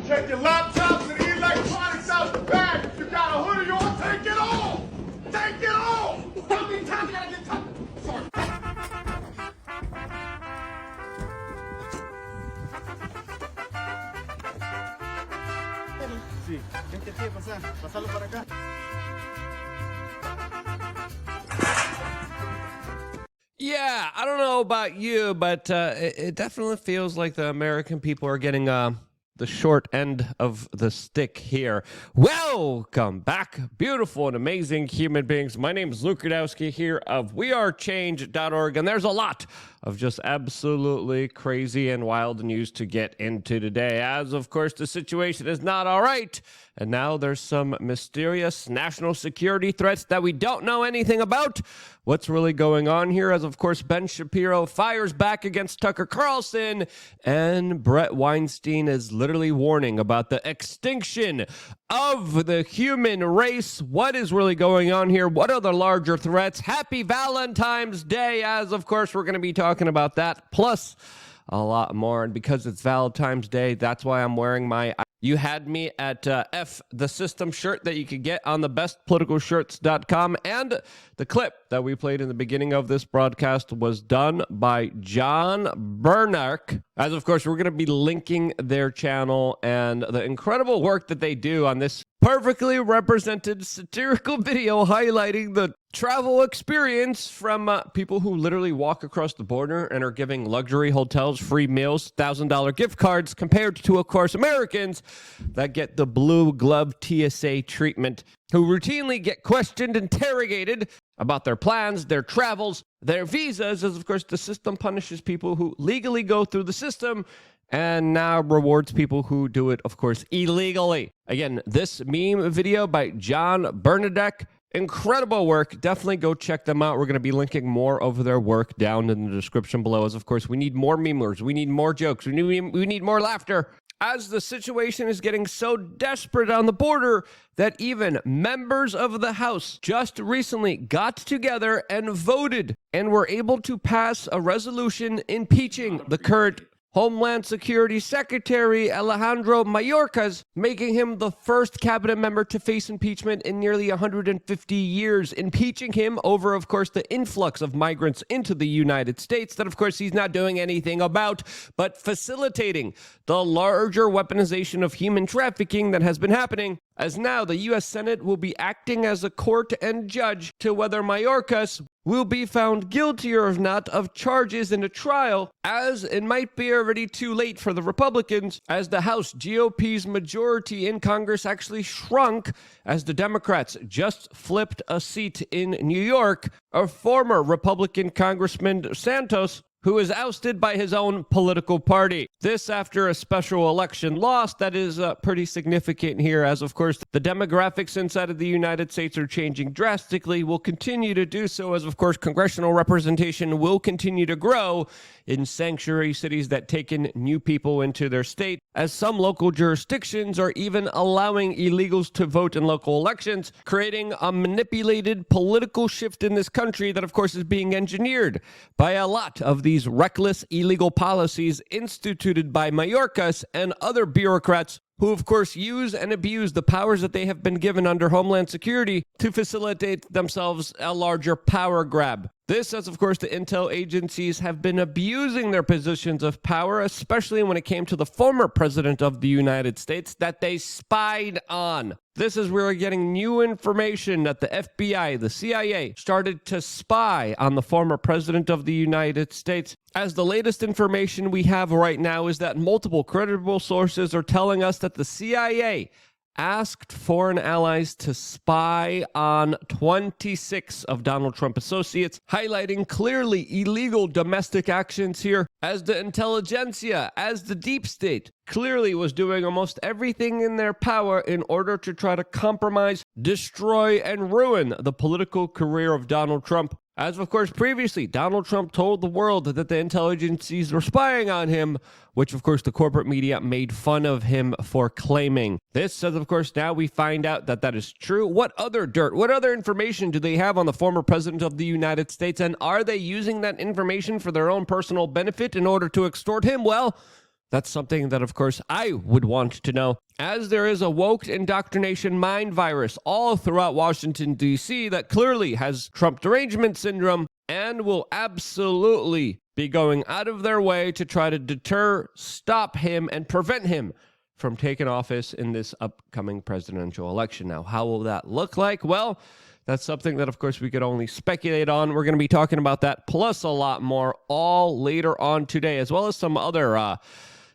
Check your laptops and electronics out the back. If you got a hoodie on, take it off. Take it off. How many times you gotta get tough? Sorry. Sí, vente aquí, pasalo para acá. Yeah, I don't know about you, but it definitely feels like the American people are getting the short end of the stick here. Welcome back, beautiful and amazing human beings. My name is Luke Rudowski here of wearechange.org, and there's a lot of just absolutely crazy and wild news to get into today, as of course the situation is not all right. And now there's some mysterious national security threats that we don't know anything about. What's really going on here? As of course Ben Shapiro fires back against Tucker Carlson, and Bret Weinstein is literally warning about the extinction of the human race. What is really going on here? What are the larger threats? Happy Valentine's Day, as of course we're going to be talking about that, plus a lot more. And because it's Valentine's Day, that's why I'm wearing my You Had Me at F the System shirt that you could get on the bestpoliticalshirts.com. And the clip that we played in the beginning of this broadcast was done by John Bernark. As of course, we're going to be linking their channel and the incredible work that they do on this perfectly represented satirical video highlighting the travel experience from people who literally walk across the border and are giving luxury hotels, free meals, $1,000 gift cards, compared to, of course, Americans that get the blue glove TSA treatment, who routinely get questioned, interrogated about their plans, their travels, their visas, as of course the system punishes people who legally go through the system and now rewards people who do it, of course, illegally. Again, this meme video by John Bernadette, incredible work. Definitely go check them out. We're going to be linking more of their work down in the description below. As of course, we need more memers. We need more jokes. We need more laughter. As the situation is getting so desperate on the border that even members of the House just recently got together and voted and were able to pass a resolution impeaching the current Homeland Security Secretary Alejandro Mayorkas, making him the first cabinet member to face impeachment in nearly 150 years, impeaching him over, of course, the influx of migrants into the United States that, of course, he's not doing anything about, but facilitating the larger weaponization of human trafficking that has been happening, as now the U.S. Senate will be acting as a court and judge to whether Mayorkas will be found guilty or not of charges in a trial, as it might be already too late for the Republicans, as the House GOP's majority in Congress actually shrunk as the Democrats just flipped a seat in New York. A former Republican Congressman Santos, who is ousted by his own political party. This after a special election loss that is pretty significant here, as of course the demographics inside of the United States are changing drastically, will continue to do so, as of course congressional representation will continue to grow in sanctuary cities that take in new people into their state, as some local jurisdictions are even allowing illegals to vote in local elections, creating a manipulated political shift in this country that of course is being engineered by a lot of these reckless illegal policies instituted by Mayorkas and other bureaucrats who of course use and abuse the powers that they have been given under Homeland Security to facilitate themselves a larger power grab. This, as of course the intel agencies have been abusing their positions of power, especially when it came to the former president of the United States that they spied on. This is where we're getting new information that the FBI, the CIA, started to spy on the former president of the United States. As the latest information we have right now is that multiple credible sources are telling us that the CIA asked foreign allies to spy on 26 of Donald Trump associates, highlighting clearly illegal domestic actions here, as the intelligentsia, as the deep state, clearly was doing almost everything in their power in order to try to compromise, destroy, and ruin the political career of Donald Trump. As of course previously, Donald Trump told the world that the intel agencies were spying on him, which of course the corporate media made fun of him for claiming. This says, of course, now we find out that that is true. What other dirt, what other information do they have on the former president of the United States? And are they using that information for their own personal benefit in order to extort him? Well, That's something that, of course, I would want to know, as there is a woke indoctrination mind virus all throughout Washington, D.C. that clearly has Trump derangement syndrome and will absolutely be going out of their way to try to deter, stop him, and prevent him from taking office in this upcoming presidential election. Now, how will that look like? Well, that's something that, of course, we could only speculate on. We're going to be talking about that, plus a lot more, all later on today, as well as some other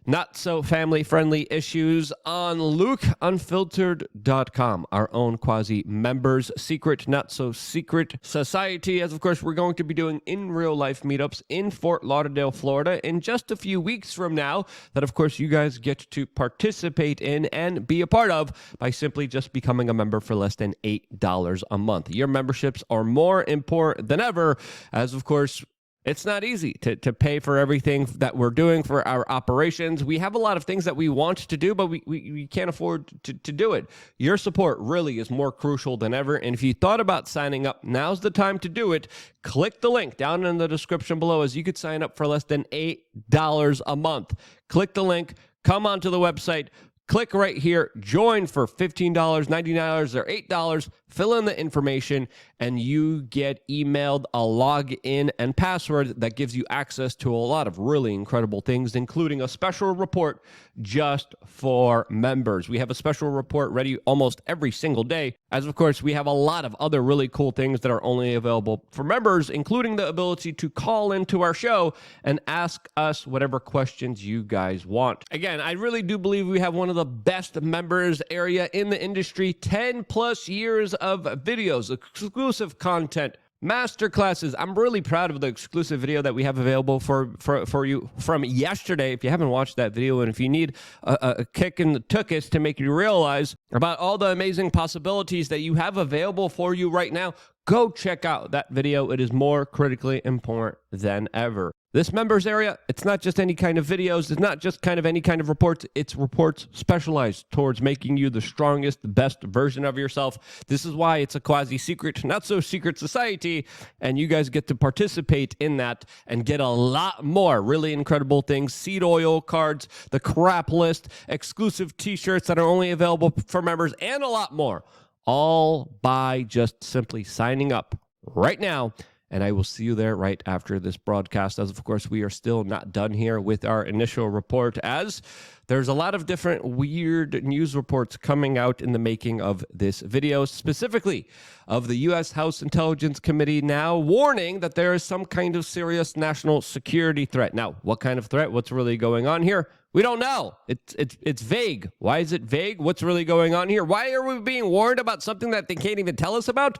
not so family friendly issues on LukeUnfiltered.com, our own quasi members secret, not so secret society. As of course, we're going to be doing in real life meetups in Fort Lauderdale, Florida in just a few weeks from now that of course you guys get to participate in and be a part of by simply just becoming a member for less than $8 a month. Your memberships are more important than ever, as of course it's not easy to pay for everything that we're doing for our operations. We have a lot of things that we want to do, but we can't afford to do it. Your support really is more crucial than ever. And if you thought about signing up, now's the time to do it. Click the link down in the description below, as you could sign up for less than $8 a month. Click the link, come onto the website, click right here, join for $15, $99, or $8, fill in the information, and you get emailed a login and password that gives you access to a lot of really incredible things, including a special report just for members. We have a special report ready almost every single day, as of course we have a lot of other really cool things that are only available for members, including the ability to call into our show and ask us whatever questions you guys want. Again, I really do believe we have one of the best members area in the industry. 10 plus years of videos, exclusive content, masterclasses. I'm really proud of the exclusive video that we have available for you from yesterday. If you haven't watched that video, and if you need a kick in the tuchus to make you realize about all the amazing possibilities that you have available for you right now, go check out that video. It is more critically important than ever. This members area, it's not just any kind of videos. It's not just kind of any kind of reports. It's reports specialized towards making you the strongest, the best version of yourself. This is why it's a quasi-secret, not so secret society, and you guys get to participate in that and get a lot more really incredible things. Seed oil cards, the crap list, exclusive t-shirts that are only available for members, and a lot more. All by just simply signing up right now. And I will see you there right after this broadcast, as of course we are still not done here with our initial report, as there's a lot of different weird news reports coming out in the making of this video, specifically of the U.S. House Intelligence Committee now warning that there is some kind of serious national security threat. Now, what kind of threat? What's really going on here? We don't know. It's vague. Why is it vague? What's really going on here? Why are we being warned about something that they can't even tell us about?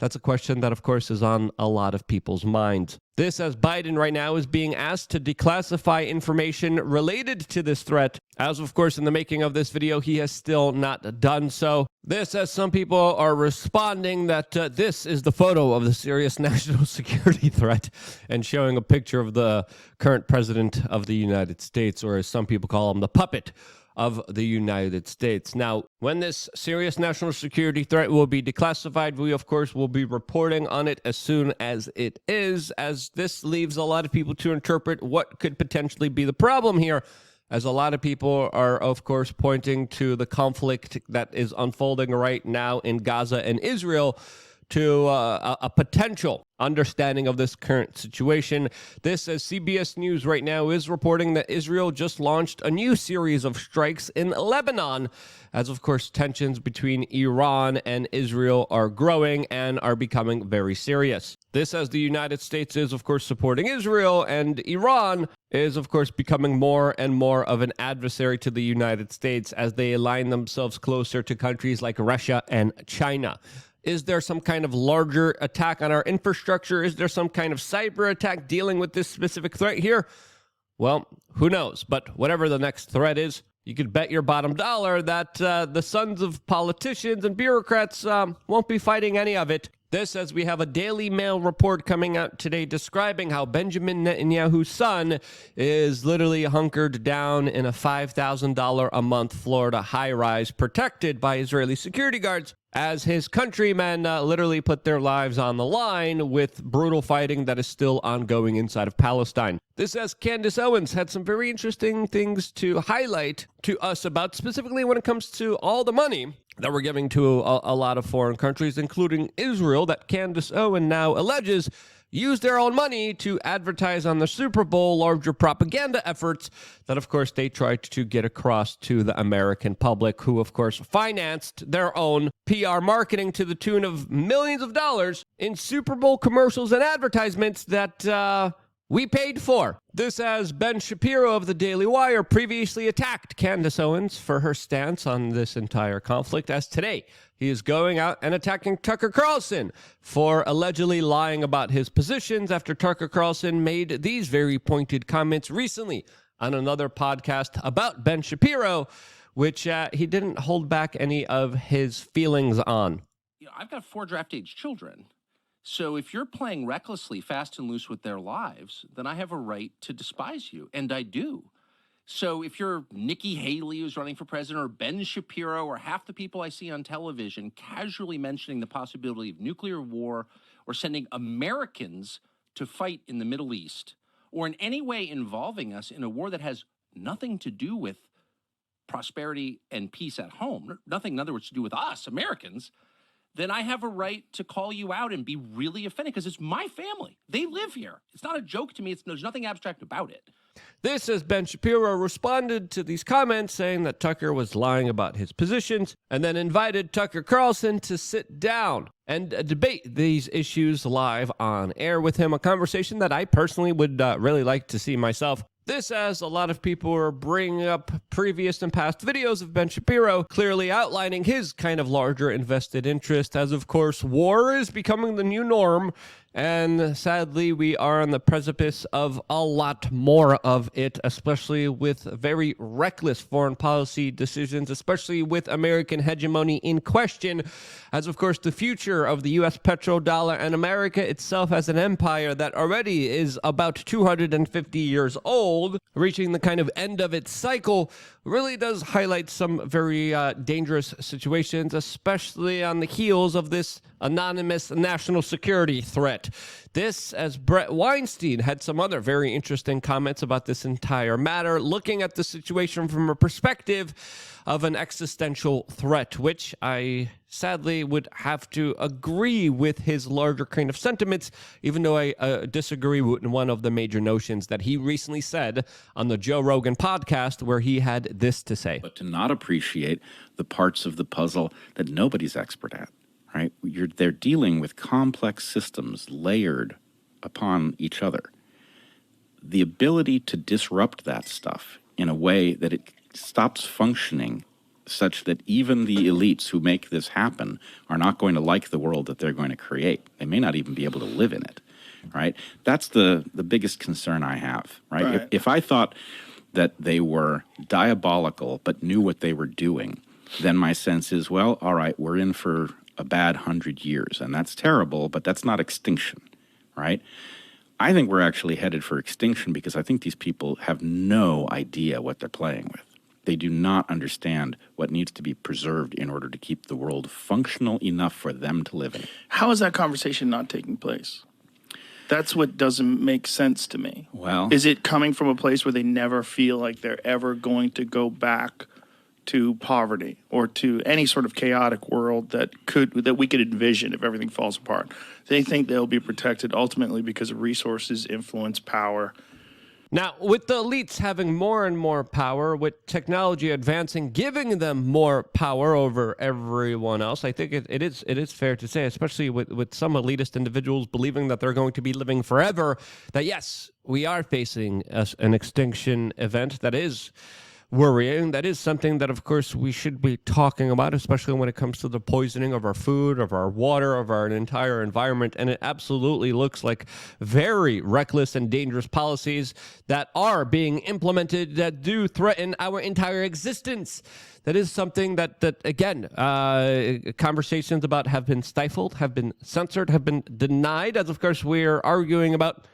That's a question that, of course, is on a lot of people's minds. This, as Biden right now is being asked to declassify information related to this threat. As, of course, in the making of this video, he has still not done so. This, as some people are responding that this is the photo of the serious national security threat, and showing a picture of the current president of the United States, or as some people call him, the puppet of the United States. Now, when this serious national security threat will be declassified, we, of course, will be reporting on it as soon as it is, as this leaves a lot of people to interpret what could potentially be the problem here, as a lot of people are, of course, pointing to the conflict that is unfolding right now in Gaza and Israel to a potential understanding of this current situation. This, as CBS News right now is reporting that Israel just launched a new series of strikes in Lebanon, as of course tensions between Iran and Israel are growing and are becoming very serious. This, as the United States is of course supporting Israel, and Iran is of course becoming more and more of an adversary to the United States as they align themselves closer to countries like Russia and China. Is there some kind of larger attack on our infrastructure? Is there some kind of cyber attack dealing with this specific threat here? Well, who knows? But whatever the next threat is, you could bet your bottom dollar that the sons of politicians and bureaucrats won't be fighting any of it. This, as we have a Daily Mail report coming out today describing how Benjamin Netanyahu's son is literally hunkered down in a $5,000 a month Florida high-rise protected by Israeli security guards, as his countrymen literally put their lives on the line with brutal fighting that is still ongoing inside of Palestine. This, as Candace Owens had some very interesting things to highlight to us about, specifically when it comes to all the money that we're giving to a lot of foreign countries, including Israel, that Candace Owens now alleges use their own money to advertise on the Super Bowl larger propaganda efforts that, of course, they tried to get across to the American public, who, of course, financed their own PR marketing to the tune of millions of dollars in Super Bowl commercials and advertisements that we paid for. This, as Ben Shapiro of the Daily Wire previously attacked Candace Owens for her stance on this entire conflict, as today he is going out and attacking Tucker Carlson for allegedly lying about his positions after Tucker Carlson made these very pointed comments recently on another podcast about Ben Shapiro, which he didn't hold back any of his feelings on. I've got 4 draft-age children. So if you're playing recklessly, fast and loose with their lives, then I have a right to despise you, and I do. So if you're Nikki Haley, who's running for president, or Ben Shapiro, or half the people I see on television casually mentioning the possibility of nuclear war or sending Americans to fight in the Middle East, or in any way involving us in a war that has nothing to do with prosperity and peace at home, nothing, in other words, to do with us, Americans, then I have a right to call you out and be really offended because it's my family. They live here. It's not a joke to me. There's nothing abstract about it. This, as Ben Shapiro responded to these comments, saying that Tucker was lying about his positions, and then invited Tucker Carlson to sit down and debate these issues live on air with him, a conversation that I personally would really like to see myself. This, as a lot of people are bringing up previous and past videos of Ben Shapiro, clearly outlining his kind of larger invested interest, as of course war is becoming the new norm, and sadly we are on the precipice of a lot more of it, especially with very reckless foreign policy decisions, especially with American hegemony in question, as of course the future of the U.S. petrodollar and America itself as an empire that already is about 250 years old, reaching the kind of end of its cycle, really does highlight some very dangerous situations, especially on the heels of this anonymous national security threat. This, as Bret Weinstein had some other very interesting comments about this entire matter, looking at the situation from a perspective of an existential threat, which I sadly would have to agree with his larger kind of sentiments, even though I disagree with one of the major notions that he recently said on the Joe Rogan podcast, where he had this to say. But to not appreciate the parts of the puzzle that nobody's expert at, right? They're dealing with complex systems layered upon each other. The ability to disrupt that stuff in a way that it stops functioning such that even the elites who make this happen are not going to like the world that they're going to create. They may not even be able to live in it, right? That's the biggest concern I have, right? If I thought that they were diabolical but knew what they were doing, then my sense is, well, all right, we're in for a bad 100 years, and that's terrible, but that's not extinction, right? I think we're actually headed for extinction because I think these people have no idea what they're playing with. They do not understand what needs to be preserved in order to keep the world functional enough for them to live in. How is that conversation not taking place? That's what doesn't make sense to me. Well, is it coming from a place where they never feel like they're ever going to go back to poverty or to any sort of chaotic world that we could envision if everything falls apart? They think they'll be protected ultimately because of resources, influence, power. Now, with the elites having more and more power, with technology advancing, giving them more power over everyone else, I think it is fair to say, especially with some elitist individuals believing that they're going to be living forever, that yes, we are facing an extinction event that is worrying. That is something that, of course, we should be talking about, especially when it comes to the poisoning of our food, of our water, of our entire environment. And it absolutely looks like very reckless and dangerous policies that are being implemented that do threaten our entire existence. That is something that again, conversations about have been stifled, have been censored, have been denied, as, of course, we're arguing about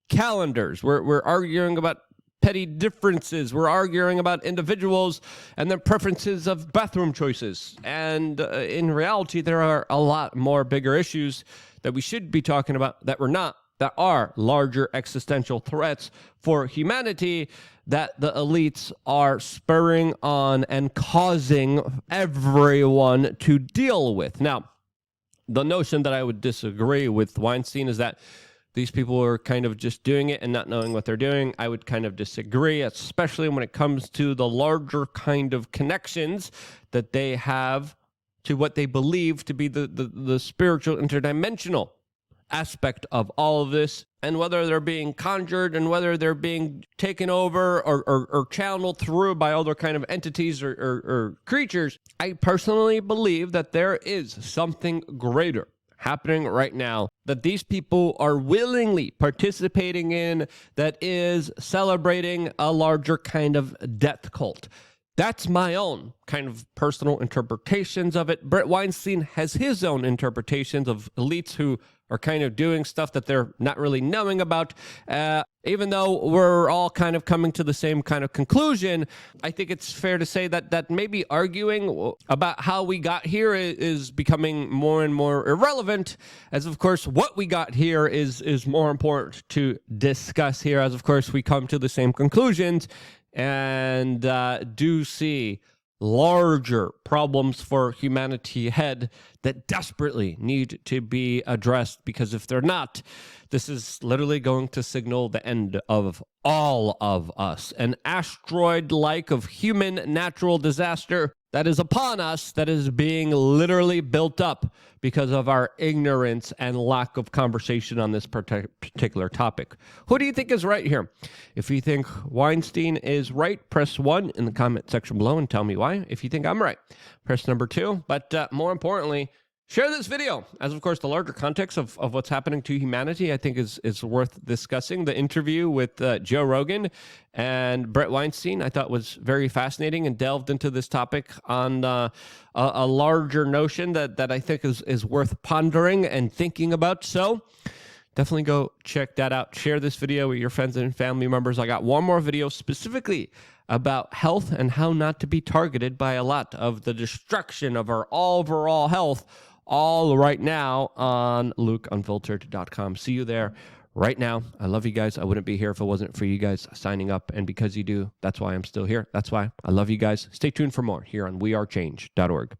calendars. We're arguing about petty differences. We're arguing about individuals and their preferences of bathroom choices. And in reality, there are a lot more bigger issues that we should be talking about that we're not, that are larger existential threats for humanity that the elites are spurring on and causing everyone to deal with. Now, the notion that I would disagree with Weinstein is that these people are kind of just doing it and not knowing what they're doing. I would kind of disagree, especially when it comes to the larger kind of connections that they have to what they believe to be the spiritual interdimensional aspect of all of this, and whether they're being conjured and whether they're being taken over or channeled through by other kind of entities or creatures. I personally believe that there is something greater happening right now that these people are willingly participating in, that is celebrating a larger kind of death cult. That's my own kind of personal interpretations of it. Bret Weinstein has his own interpretations of elites who are kind of doing stuff that they're not really knowing about. Even though we're all kind of coming to the same kind of conclusion, I think it's fair to say that maybe arguing about how we got here is becoming more and more irrelevant, as of course what we got here is more important to discuss here, as of course we come to the same conclusions and do see larger problems for humanity ahead that desperately need to be addressed, because if they're not, this is literally going to signal the end of all of us. An asteroid-like of human natural disaster that is upon us, that is being literally built up because of our ignorance and lack of conversation on this particular topic. Who do you think is right here? If you think Weinstein is right, press 1 in the comment section below and tell me why. If you think I'm right, press number 2. But more importantly, share this video, as of course the larger context of what's happening to humanity I think is worth discussing. The interview with Joe Rogan and Bret Weinstein I thought was very fascinating and delved into this topic on a larger notion that I think is worth pondering and thinking about. So definitely go check that out. Share this video with your friends and family members. I got one more video specifically about health and how not to be targeted by a lot of the destruction of our overall health, all right now on LukeUnfiltered.com. See you there right now. I love you guys. I wouldn't be here if it wasn't for you guys signing up. And because you do, that's why I'm still here. That's why I love you guys. Stay tuned for more here on wearechange.org.